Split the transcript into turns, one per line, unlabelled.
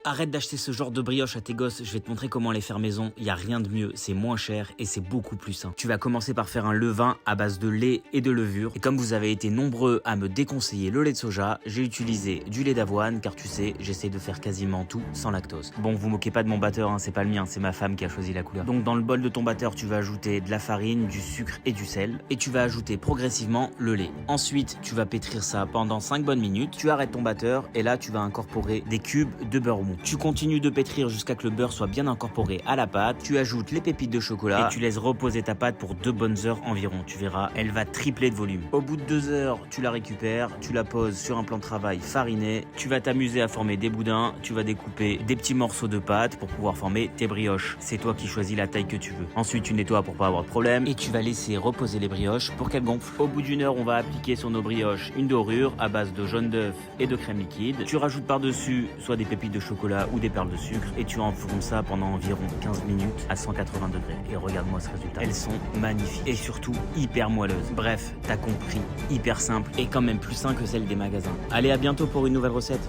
Arrête d'acheter ce genre de brioche à tes gosses, je vais te montrer comment les faire maison, il y a rien de mieux, c'est moins cher et c'est beaucoup plus sain. Tu vas commencer par faire un levain à base de lait et de levure. Et comme vous avez été nombreux à me déconseiller le lait de soja, j'ai utilisé du lait d'avoine car tu sais, j'essaie de faire quasiment tout sans lactose. Bon, vous moquez pas de mon batteur, hein, c'est pas le mien, c'est ma femme qui a choisi la couleur. Donc dans le bol de ton batteur, tu vas ajouter de la farine, du sucre et du sel et tu vas ajouter progressivement le lait. Ensuite, tu vas pétrir ça pendant 5 bonnes minutes, tu arrêtes ton batteur et là tu vas incorporer des cubes de beurre mou. Tu continues de pétrir jusqu'à que le beurre soit bien incorporé à la pâte, tu ajoutes les pépites de chocolat et tu laisses reposer ta pâte pour 2 bonnes heures environ. Tu verras, elle va tripler de volume. Au bout de 2 heures, tu la récupères, tu la poses sur un plan de travail fariné, tu vas t'amuser à former des boudins, tu vas découper des petits morceaux de pâte pour pouvoir former tes brioches. C'est toi qui choisis la taille que tu veux. Ensuite, tu nettoies pour pas avoir de problème et tu vas laisser reposer les brioches pour qu'elles gonflent. Au bout d'1 heure, on va appliquer sur nos brioches une dorure à base de jaune d'œuf et de crème liquide. Tu rajoutes par-dessus soit des pépites de chocolat ou des perles de sucre et tu enfournes ça pendant environ 15 minutes à 180 degrés. Et regarde-moi ce résultat. Elles sont magnifiques et surtout hyper moelleuses. Bref, t'as compris, hyper simple et quand même plus sain que celle des magasins. Allez, à bientôt pour une nouvelle recette.